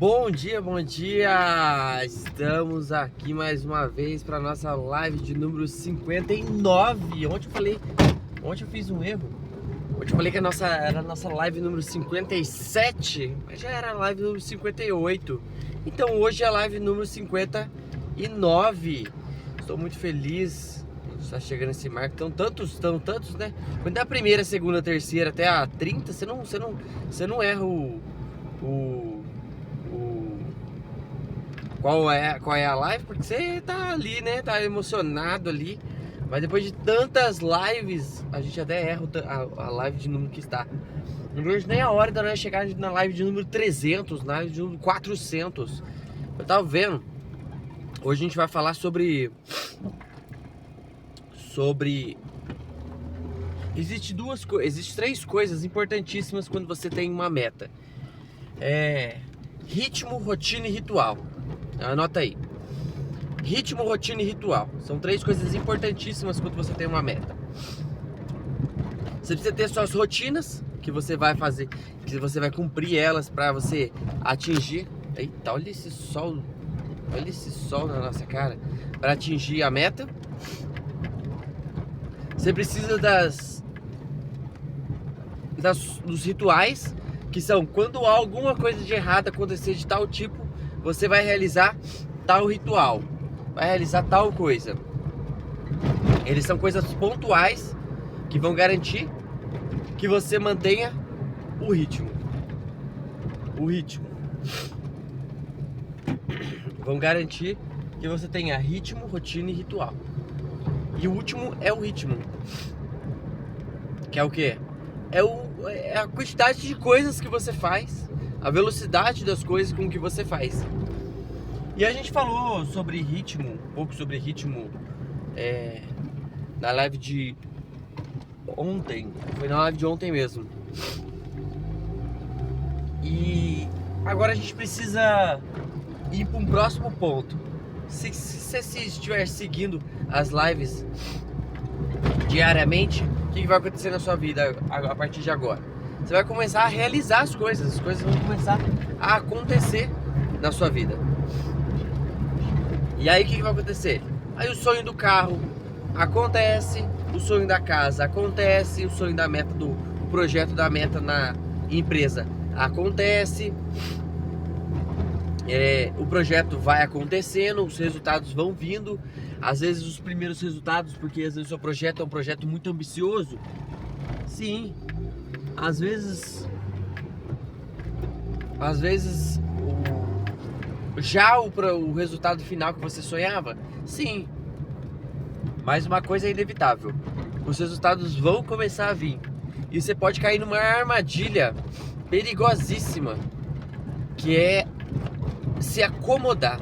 Bom dia, bom dia! Estamos aqui mais uma vez para nossa live de número 59. Ontem eu fiz um erro. Ontem eu falei que era a nossa live número 57, mas já era a live número 58. Então hoje é a live número 59. Estou muito feliz. Está chegando esse marco. Estão tantos, né? Quando é a primeira, segunda, terceira até a 30, você não erra qual é a live, porque você tá ali, né? Tá emocionado ali. Mas depois de tantas lives, a gente até erra a live de número que está. Não vejo nem a hora de nós chegar na live de número 300, na live de número 400. Eu tava vendo. Hoje a gente vai falar sobre Existem três coisas importantíssimas quando você tem uma meta. Ritmo, rotina e ritual. Anota aí. Ritmo, rotina e ritual. São três coisas importantíssimas quando você tem uma meta. Você precisa ter suas rotinas que você vai fazer, que você vai cumprir elas para você atingir. Eita, olha esse sol na nossa cara. Para atingir a meta. Você precisa dos rituais, que são quando alguma coisa de errado acontecer de tal tipo, você vai realizar tal ritual, vai realizar tal coisa. Eles são coisas pontuais que vão garantir que você mantenha o ritmo. Vão garantir que você tenha ritmo, rotina e ritual. E o último é o ritmo. Que é o quê? É a quantidade de coisas que você faz, a velocidade das coisas com que você faz. E a gente falou sobre ritmo, um pouco sobre ritmo na live de ontem. Foi na live de ontem mesmo. E agora a gente precisa ir para um próximo ponto. Se você estiver seguindo as lives diariamente, o que vai acontecer na sua vida a partir de agora? Você vai começar a realizar as coisas vão começar a acontecer na sua vida. E aí o que vai acontecer? Aí o sonho do carro acontece, o sonho da casa acontece, o sonho da meta o projeto da meta na empresa acontece. O projeto vai acontecendo, os resultados vão vindo. Às vezes os primeiros resultados, porque às vezes o seu projeto é um projeto muito ambicioso. Sim, às vezes o resultado final que você sonhava, sim. Mas uma coisa é inevitável: os resultados vão começar a vir. E você pode cair numa armadilha perigosíssima, que é se acomodar.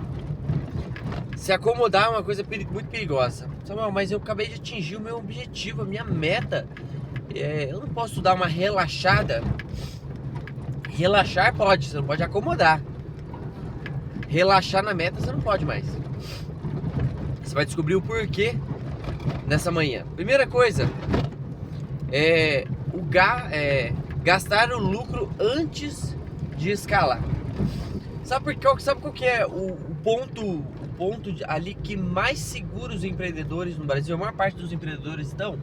Se acomodar é uma coisa muito perigosa. Samuel, mas eu acabei de atingir o meu objetivo, a minha meta. Eu não posso dar uma relaxada. Relaxar pode, você não pode acomodar. Relaxar na meta você não pode mais. Você vai descobrir o porquê nessa manhã. Primeira coisa gastar o lucro antes de escalar. Sabe qual que é o ponto ali que mais segura os empreendedores no Brasil? A maior parte dos empreendedores estão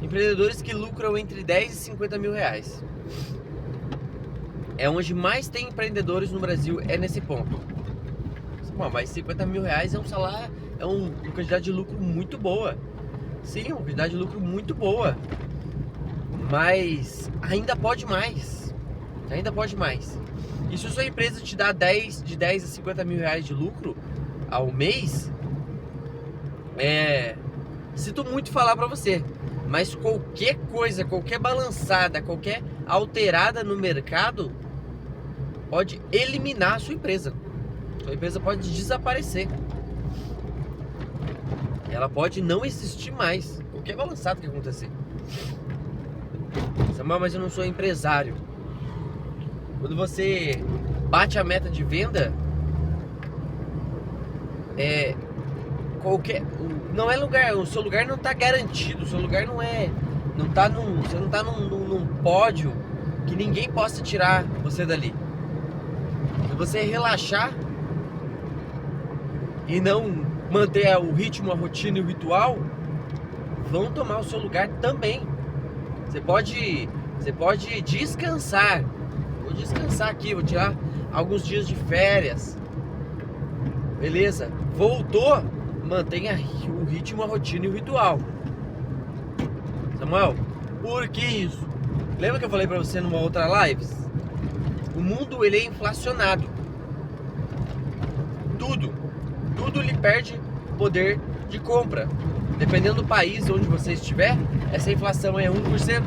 empreendedores que lucram entre 10 e 50 mil reais. É onde mais tem empreendedores no Brasil, é nesse ponto. Mas 50 mil reais é um salário, é uma quantidade de lucro muito boa. Sim, uma quantidade de lucro muito boa. Mas ainda pode mais. E se a sua empresa te dá de 10 a 50 mil reais de lucro ao mês, sinto muito falar pra você, mas qualquer coisa, qualquer balançada, qualquer alterada no mercado pode eliminar a sua empresa. Sua empresa pode desaparecer. Ela pode não existir mais. Qualquer balançada que acontecer. Samuel, mas eu não sou empresário. Quando você bate a meta de venda, não é lugar, o seu lugar não está garantido, o seu lugar você não está num pódio que ninguém possa tirar você dali. Se você relaxar e não manter o ritmo, a rotina e o ritual, vão tomar o seu lugar também. Você pode descansar. Vou descansar aqui, vou tirar alguns dias de férias. Beleza? Voltou, mantenha o ritmo, a rotina e o ritual. Samuel, por que isso? Lembra que eu falei pra você numa outra live? O mundo, ele é inflacionado. Tudo lhe perde poder de compra. Dependendo do país onde você estiver, essa inflação é 1%,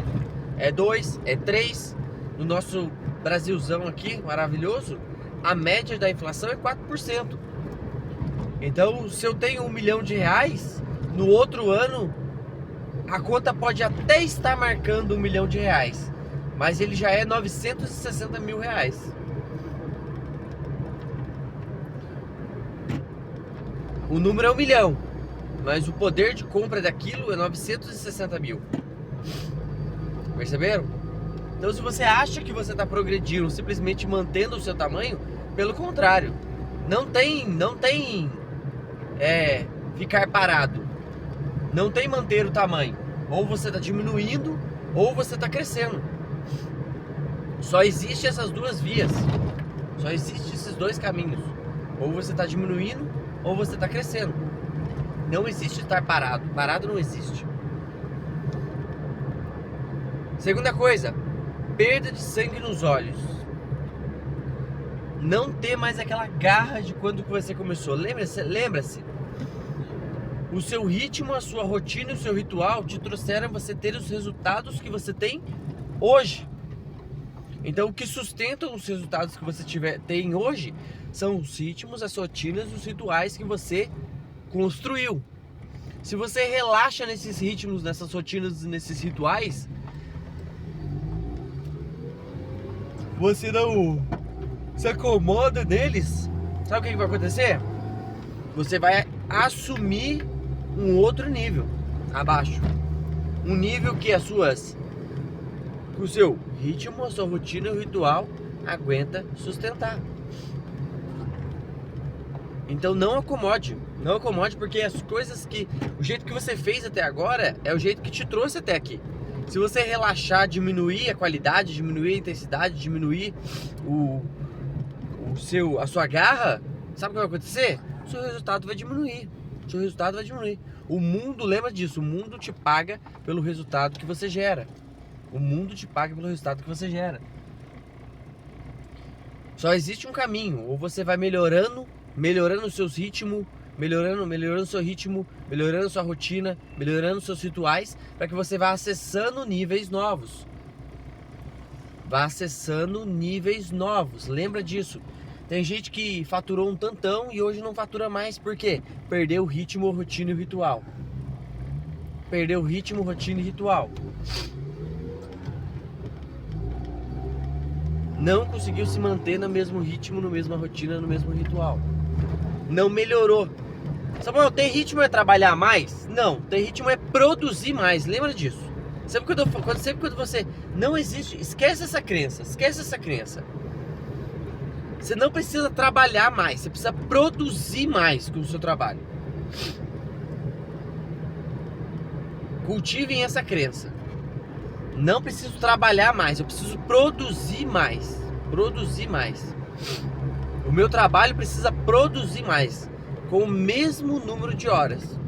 é 2%, é 3%. No nosso Brasilzão aqui, maravilhoso, a média da inflação é 4%. Então, se eu tenho R$1 milhão, no outro ano, a conta pode até estar marcando R$1 milhão, mas ele já é 960 mil reais. O número é 1 milhão, mas o poder de compra daquilo é 960 mil. Perceberam? Então, se você acha que você está progredindo simplesmente mantendo o seu tamanho, pelo contrário, não tem ficar parado, não tem manter o tamanho. Ou você está diminuindo, ou você está crescendo. Só existe essas duas vias, só existe esses dois caminhos. Ou você está diminuindo, ou você está crescendo. Não existe estar parado. Parado não existe. Segunda coisa, perda de sangue nos olhos. Não ter mais aquela garra de quando que você começou. Lembra-se. O seu ritmo, a sua rotina e o seu ritual te trouxeram a você ter os resultados que você tem hoje. Então, o que sustentam os resultados que você tem hoje são os ritmos, as rotinas, os rituais que você construiu. Se você relaxa nesses ritmos, nessas rotinas, nesses rituais, você não se acomoda neles, sabe o que vai acontecer? Você vai assumir um outro nível abaixo. Um nível que o seu ritmo, a sua rotina e o ritual aguenta sustentar. Então não acomode porque as coisas o jeito que você fez até agora é o jeito que te trouxe até aqui. Se você relaxar, diminuir a qualidade, diminuir a intensidade, diminuir a sua garra, sabe o que vai acontecer? O seu resultado vai diminuir. O mundo, lembra disso, o mundo te paga pelo resultado que você gera. Só existe um caminho, ou você vai melhorando os seus ritmos, melhorando o seu ritmo, melhorando a sua rotina, melhorando os seus rituais, para que você vá acessando níveis novos. Lembra disso. Tem gente que faturou um tantão e hoje não fatura mais, por quê? Perdeu o ritmo, rotina e ritual. Não conseguiu se manter no mesmo ritmo, na mesma rotina, no mesmo ritual. Não melhorou. Samuel, ter ritmo é trabalhar mais? Não, ter ritmo é produzir mais. Lembra disso. Sempre quando você não existe, esquece essa crença. Você não precisa trabalhar mais, você precisa produzir mais com o seu trabalho. Cultivem essa crença. Não preciso trabalhar mais, eu preciso produzir mais. O meu trabalho precisa produzir mais, com o mesmo número de horas.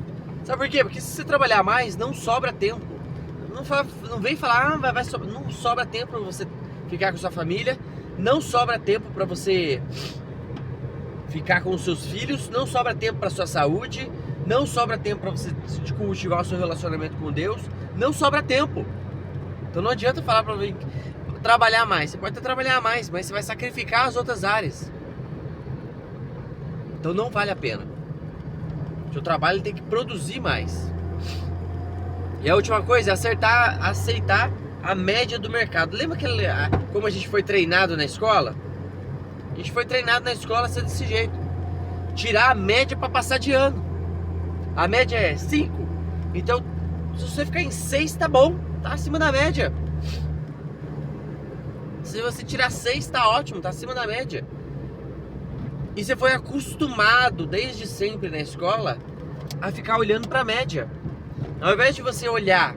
Sabe por quê? Porque se você trabalhar mais, não sobra tempo. Não vem falar, não sobra tempo para você ficar com sua família, não sobra tempo para você ficar com os seus filhos, não sobra tempo para sua saúde, não sobra tempo para você cultivar o seu relacionamento com Deus, não sobra tempo. Então não adianta falar para mim trabalhar mais. Você pode até trabalhar mais, mas você vai sacrificar as outras áreas. Então não vale a pena. O seu trabalho tem que produzir mais. E a última coisa é aceitar a média do mercado. Lembra como a gente foi treinado na escola? A gente foi treinado na escola a ser desse jeito. Tirar a média para passar de ano. A média é 5. Então, se você ficar em 6, tá bom. Tá acima da média. Se você tirar 6, tá ótimo, tá acima da média. E você foi acostumado desde sempre na escola a ficar olhando para a média. Ao invés de você olhar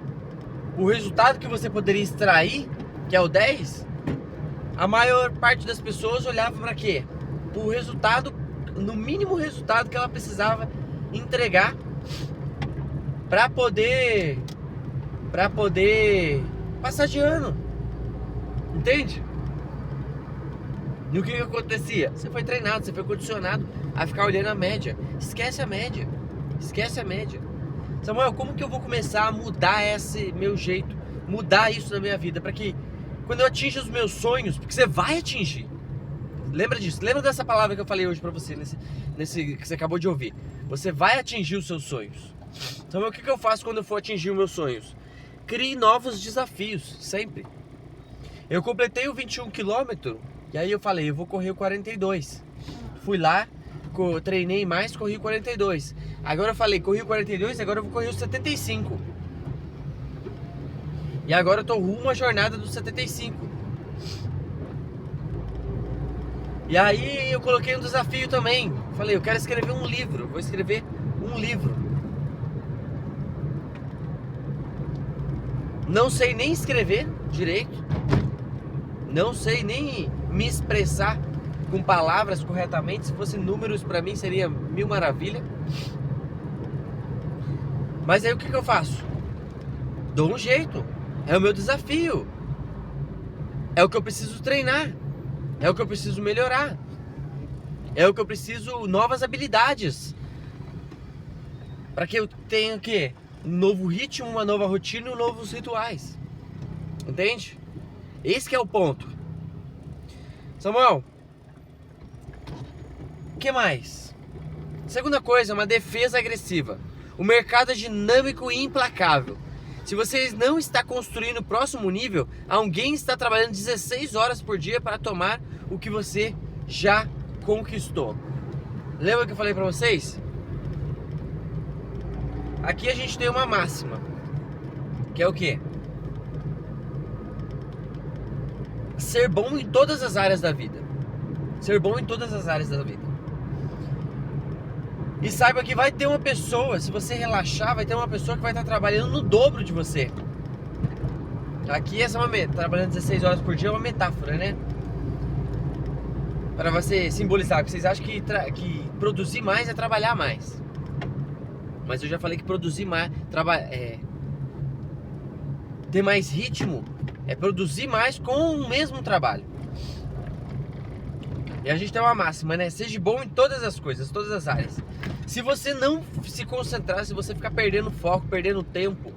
o resultado que você poderia extrair, que é o 10, a maior parte das pessoas olhava para quê? O resultado, no mínimo resultado que ela precisava entregar para poder passar de ano. Entende? E o que acontecia? Você foi treinado, você foi condicionado a ficar olhando a média. Esquece a média. Esquece a média. Samuel, como que eu vou começar a mudar esse meu jeito? Mudar isso na minha vida? Para que quando eu atinja os meus sonhos, porque você vai atingir. Lembra disso? Lembra dessa palavra que eu falei hoje para você, nesse que você acabou de ouvir. Você vai atingir os seus sonhos. Samuel, o que eu faço quando eu for atingir os meus sonhos? Crie novos desafios, sempre. Eu completei o 21 km, e aí eu falei, eu vou correr o 42. Fui lá, treinei mais, corri o 42. Agora eu falei, corri o 42, agora eu vou correr o 75. E agora eu tô rumo à jornada do 75. E aí eu coloquei um desafio também. Falei, eu quero escrever um livro. Vou escrever um livro. Não sei nem escrever direito. Não sei nem me expressar com palavras corretamente. Se fosse números pra mim seria mil maravilha. Mas aí o que eu faço? Dou um jeito. É o meu desafio. É o que eu preciso treinar. É o que eu preciso melhorar. É o que eu preciso, novas habilidades. Para que eu tenha o quê? Um novo ritmo, uma nova rotina e novos rituais. Entende? Esse que é o ponto. Samuel, o que mais? Segunda coisa, uma defesa agressiva. O mercado é dinâmico e implacável. Se você não está construindo o próximo nível, alguém está trabalhando 16 horas por dia para tomar o que você já conquistou. Lembra que eu falei para vocês? Aqui a gente tem uma máxima, que é o quê? Ser bom em todas as áreas da vida. Ser bom em todas as áreas da vida. E saiba que vai ter uma pessoa, se você relaxar, vai ter uma pessoa que vai estar trabalhando no dobro de você. Aqui essa é uma meta, trabalhando 16 horas por dia é uma metáfora, né? Para você simbolizar, porque vocês acham que produzir mais é trabalhar mais. Mas eu já falei que produzir mais, ter mais ritmo, é produzir mais com o mesmo trabalho. E a gente tem uma máxima, né? Seja bom em todas as coisas, todas as áreas. Se você não se concentrar, se você ficar perdendo foco, perdendo tempo,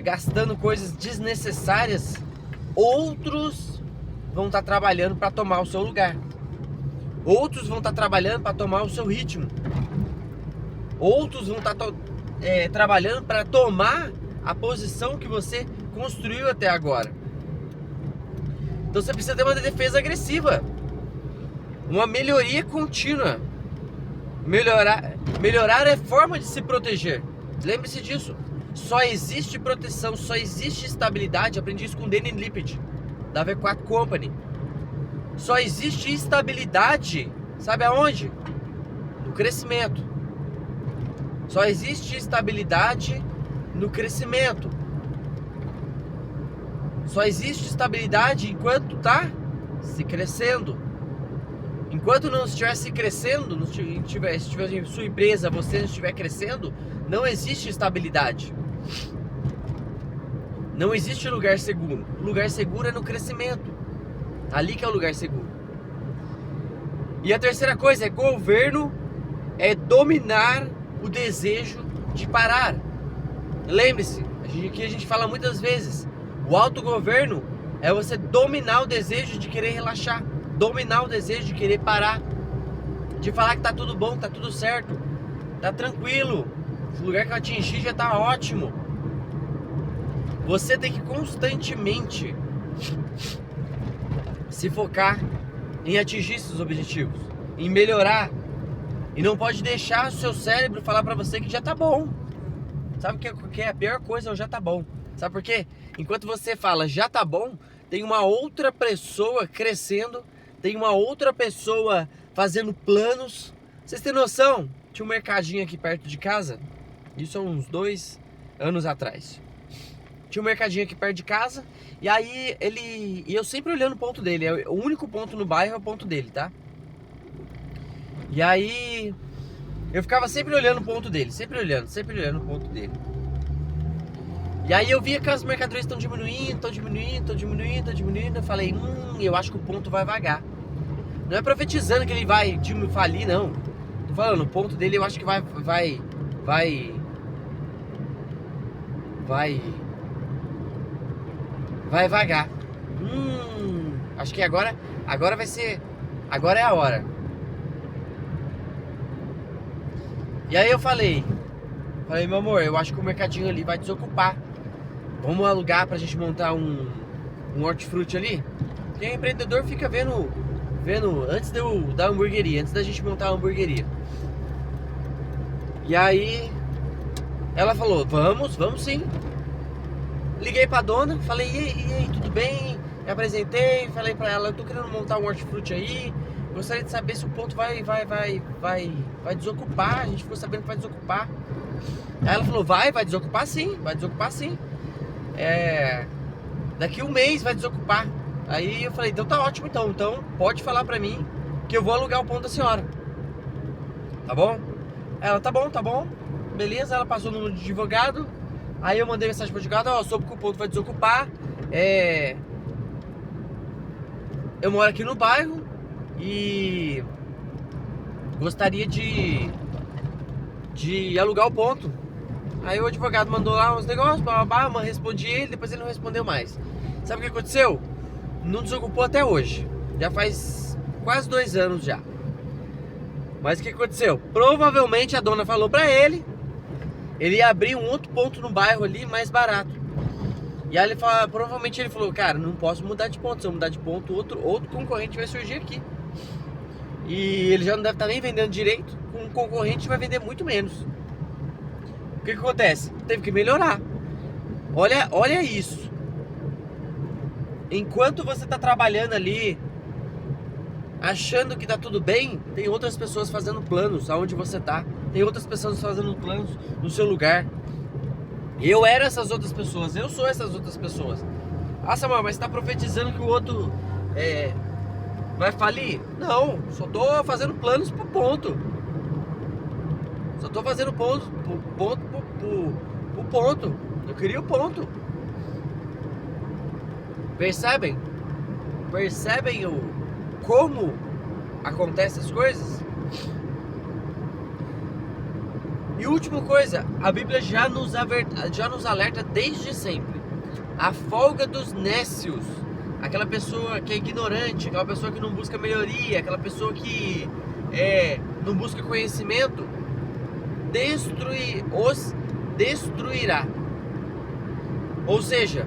gastando coisas desnecessárias, outros vão estar trabalhando para tomar o seu lugar. Outros vão estar trabalhando para tomar o seu ritmo. Outros vão estar trabalhando para tomar a posição que você construiu até agora. Então você precisa ter uma defesa agressiva. Uma melhoria contínua. Melhorar é forma de se proteger. Lembre-se disso. Só existe proteção, só existe estabilidade. Aprendi isso com o Danny Lippitt, da V4 Company. Só existe estabilidade, sabe aonde? No crescimento. Só existe estabilidade no crescimento. Só existe estabilidade enquanto está se crescendo. Enquanto não estiver se crescendo, se estiver em sua empresa, você não estiver crescendo, não existe estabilidade. Não existe lugar seguro. O lugar seguro é no crescimento. Ali que é o lugar seguro. E a terceira coisa é governo, é dominar o desejo de parar. Lembre-se, aqui a gente fala muitas vezes, o autogoverno é você dominar o desejo de querer relaxar, dominar o desejo de querer parar, de falar que tá tudo bom, tá tudo certo, tá tranquilo, o lugar que eu atingi já tá ótimo. Você tem que constantemente se focar em atingir seus objetivos, em melhorar, e não pode deixar o seu cérebro falar pra você que já tá bom. Sabe o que é a pior coisa? É o já tá bom. Sabe por quê? Enquanto você fala já tá bom, tem uma outra pessoa crescendo, tem uma outra pessoa fazendo planos. Vocês têm noção? Tinha um mercadinho aqui perto de casa. Isso há uns 2 anos atrás. Tinha um mercadinho aqui perto de casa. E aí e eu sempre olhando o ponto dele. O único ponto no bairro é o ponto dele, tá? E aí eu ficava sempre olhando o ponto dele. Sempre olhando o ponto dele. E aí eu via que as mercadorias estão diminuindo. Eu falei, eu acho que o ponto vai vagar. Não é profetizando que ele vai falir, não. Tô falando, o ponto dele eu acho que vai vagar. Acho que agora vai ser, agora é a hora. E aí eu falei, meu amor, eu acho que o mercadinho ali vai desocupar. Vamos alugar pra gente montar um hortifruti ali? Porque o empreendedor fica vendo antes da hamburgueria, antes da gente montar a hamburgueria. E aí ela falou, vamos sim. Liguei pra dona, falei, e aí, tudo bem? Me apresentei, falei pra ela, eu tô querendo montar um hortifruti aí. Gostaria de saber se o ponto vai desocupar. A gente ficou sabendo que vai desocupar. Aí ela falou, vai desocupar sim. Daqui um mês vai desocupar. Aí eu falei, então tá ótimo então pode falar pra mim que eu vou alugar o ponto da senhora. Tá bom? Ela, tá bom. Beleza, ela passou no número de advogado. Aí eu mandei mensagem pro advogado, soube que o ponto vai desocupar. Eu moro aqui no bairro e gostaria de alugar o ponto. Aí o advogado mandou lá uns negócios, respondi ele, depois ele não respondeu mais. Sabe o que aconteceu? Não desocupou até hoje. Já faz quase 2 anos já. Mas o que aconteceu? Provavelmente a dona falou pra ele ia abrir um outro ponto no bairro ali mais barato. E aí provavelmente ele falou, cara, não posso mudar de ponto. Se eu mudar de ponto, outro concorrente vai surgir aqui. E ele já não deve estar nem vendendo direito. Com um concorrente vai vender muito menos. O que acontece? Teve que melhorar. Olha isso. Enquanto você está trabalhando ali, achando que tá tudo bem, tem outras pessoas fazendo planos aonde você tá. Tem outras pessoas fazendo planos no seu lugar. Eu era essas outras pessoas. Eu sou essas outras pessoas. Ah, Samuel, mas você tá profetizando que o outro vai falir? Não, só tô fazendo planos pro ponto. Só tô fazendo ponto pro ponto. Eu queria o ponto. Percebem? Percebem como acontecem as coisas? E última coisa, a Bíblia já nos alerta desde sempre. A folga dos nécios, aquela pessoa que é ignorante, aquela pessoa que não busca melhoria, aquela pessoa que não busca conhecimento, os destruirá. Ou seja,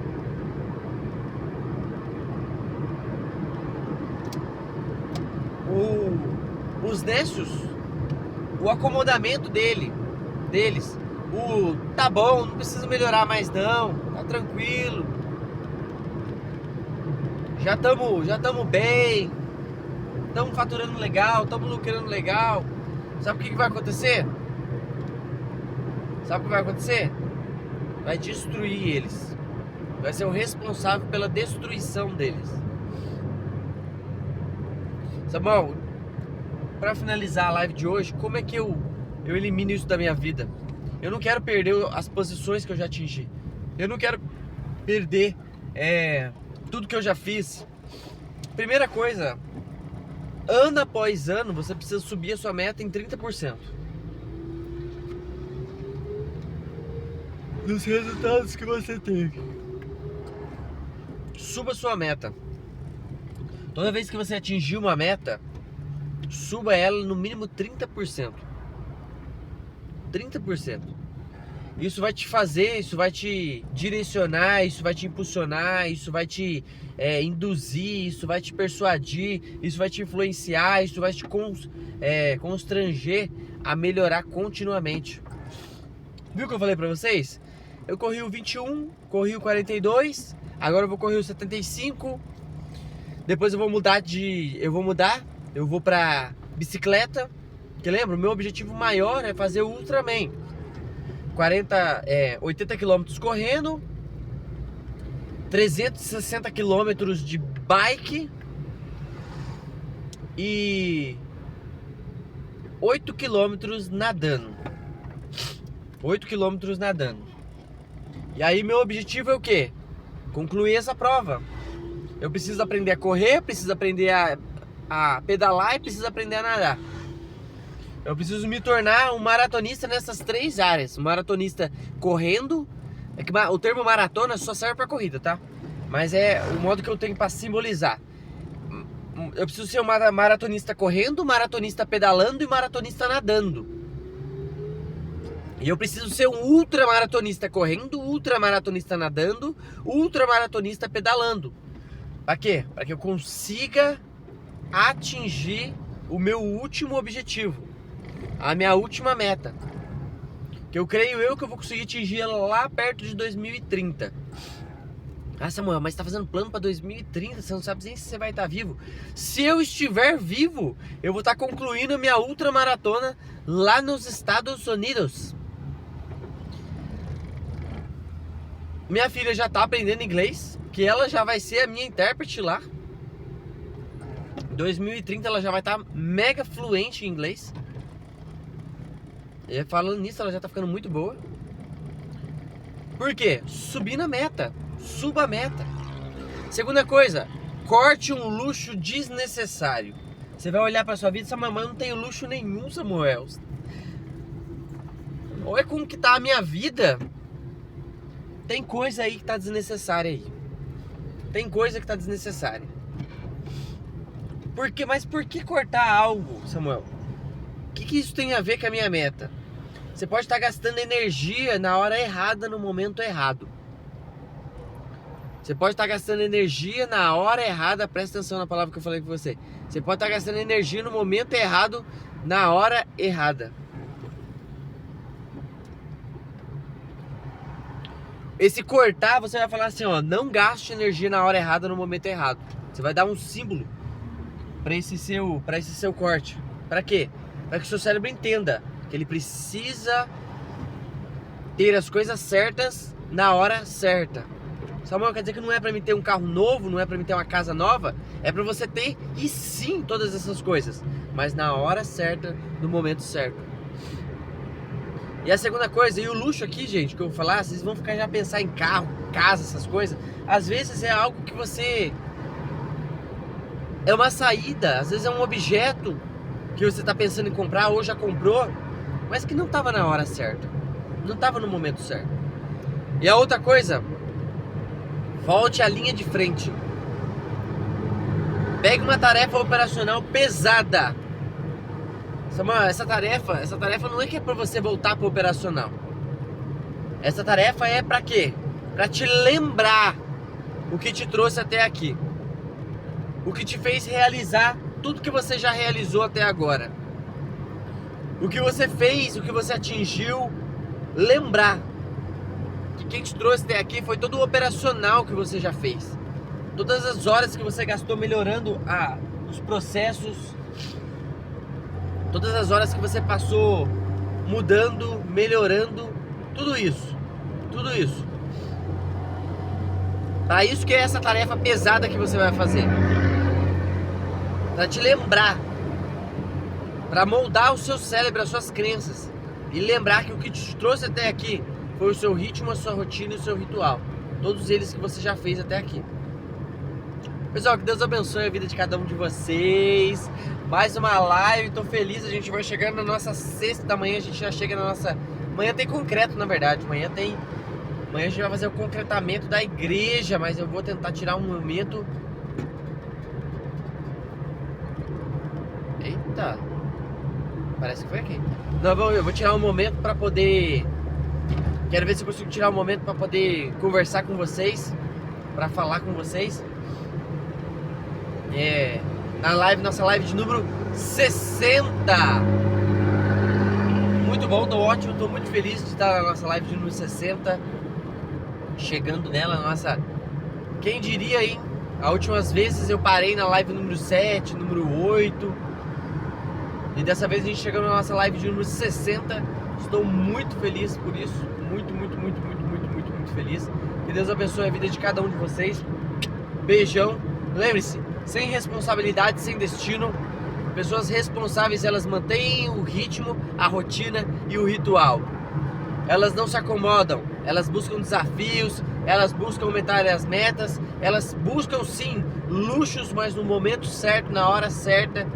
os nécios, o acomodamento deles, tá bom, não precisa melhorar mais não, tá tranquilo, já estamos bem, estamos faturando legal, estamos lucrando legal. Sabe o que vai acontecer? Vai destruir eles, vai ser o responsável pela destruição deles. Samuel, para finalizar a live de hoje, como é que eu elimino isso da minha vida? Eu não quero perder as posições que eu já atingi. Eu não quero perder tudo que eu já fiz. Primeira coisa, ano após ano, você precisa subir a sua meta em 30%. Dos resultados que você teve. Suba a sua meta. Toda vez que você atingir uma meta, suba ela no mínimo 30%. 30%. Isso vai te fazer, isso vai te direcionar, isso vai te impulsionar, isso vai te induzir, isso vai te persuadir, isso vai te influenciar, isso vai te constranger a melhorar continuamente. Viu o que eu falei pra vocês? Eu corri o 21, corri o 42, agora eu vou correr o 75. Depois eu vou mudar, eu vou pra bicicleta, que lembra, o meu objetivo maior é fazer o Ultraman. 80 quilômetros correndo, 360 quilômetros de bike e 8 quilômetros nadando. 8 quilômetros nadando. E aí meu objetivo é o quê? Concluir essa prova. Eu preciso aprender a correr, preciso aprender a pedalar e preciso aprender a nadar. Eu preciso me tornar um maratonista nessas 3 áreas. Um maratonista correndo. É que o termo maratona só serve para corrida, tá? Mas é o modo que eu tenho para simbolizar. Eu preciso ser um maratonista correndo, maratonista pedalando e maratonista nadando. E eu preciso ser um ultramaratonista correndo, ultramaratonista nadando, ultramaratonista pedalando. Para quê? Para que eu consiga atingir o meu último objetivo. A minha última meta, que eu creio que eu vou conseguir atingir ela lá perto de 2030. Ah, Samuel, mas você tá fazendo plano para 2030, você não sabe nem se você vai estar vivo. Se eu estiver vivo, eu vou estar concluindo a minha ultramaratona lá nos Estados Unidos. Minha filha já tá aprendendo inglês, que ela já vai ser a minha intérprete lá. Em 2030 ela já vai estar mega fluente em inglês. E falando nisso, ela já tá ficando muito boa. Por quê? Subir na meta. Suba a meta. Segunda coisa, corte um luxo desnecessário. Você vai olhar pra sua vida e dizer, mamãe, eu não tenho luxo nenhum, Samuel. Olha como que tá a minha vida. Tem coisa aí que tá desnecessária aí. Tem coisa que tá desnecessária. Mas por que cortar algo, Samuel? O que isso tem a ver com a minha meta? Você pode estar gastando energia na hora errada, no momento errado. Você pode estar gastando energia na hora errada, presta atenção na palavra que eu falei com você. Você pode estar gastando energia no momento errado, na hora errada. Esse cortar, você vai falar assim, ó, não gaste energia na hora errada, no momento errado. Você vai dar um símbolo para esse seu corte. Para quê? Para que o seu cérebro entenda que ele precisa ter as coisas certas na hora certa. Samuel, quer dizer que não é para mim ter um carro novo, não é para mim ter uma casa nova? É para você ter, e sim, todas essas coisas, mas na hora certa, no momento certo. E a segunda coisa, e o luxo aqui, gente, que eu vou falar, vocês vão ficar já pensar em carro, casa, essas coisas. Às vezes é algo que você... é uma saída, às vezes é um objeto que você está pensando em comprar ou já comprou, mas que não estava na hora certa, não estava no momento certo. E a outra coisa, volte à linha de frente. Pegue uma tarefa operacional pesada. Samuel, essa tarefa não é que é para você voltar para o operacional. Essa tarefa é para quê? Para te lembrar o que te trouxe até aqui. O que te fez realizar tudo que você já realizou até agora. O que você fez, o que você atingiu. Lembrar que quem te trouxe até aqui foi todo o operacional que você já fez. Todas as horas que você gastou melhorando os processos. Todas as horas que você passou mudando, melhorando. Tudo isso. Tudo isso. Para isso que é essa tarefa pesada que você vai fazer. Para te lembrar. Para moldar o seu cérebro, as suas crenças. E lembrar que o que te trouxe até aqui foi o seu ritmo, a sua rotina e o seu ritual. Todos eles que você já fez até aqui. Pessoal, que Deus abençoe a vida de cada um de vocês. Mais uma live, tô feliz. A gente vai chegando na nossa 6 da manhã. A gente já chega na nossa... Amanhã tem concreto, na verdade. Amanhã a gente vai fazer o concretamento da igreja. Mas eu vou tentar tirar um momento... Eita! Parece que foi aqui. Não, eu vou tirar um momento pra poder... Quero ver se eu consigo tirar um momento pra poder conversar com vocês. Pra falar com vocês. Nossa live de número 60. Muito bom, tô ótimo, tô muito feliz de estar na nossa live de número 60. Chegando nela, nossa... Quem diria, hein? As últimas vezes eu parei na live número 7, número 8. E dessa vez a gente chegou na nossa live de número 60. Estou muito feliz por isso. Muito feliz. Que Deus abençoe a vida de cada um de vocês. Beijão. Lembre-se, sem responsabilidade, sem destino. Pessoas responsáveis, elas mantêm o ritmo, a rotina e o ritual. Elas não se acomodam, elas buscam desafios, elas buscam aumentar as metas, elas buscam sim luxos, mas no momento certo, na hora certa,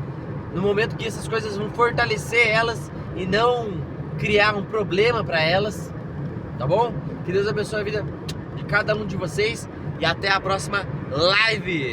no momento que essas coisas vão fortalecer elas e não criar um problema para elas, tá bom? Que Deus abençoe a vida de cada um de vocês e até a próxima live!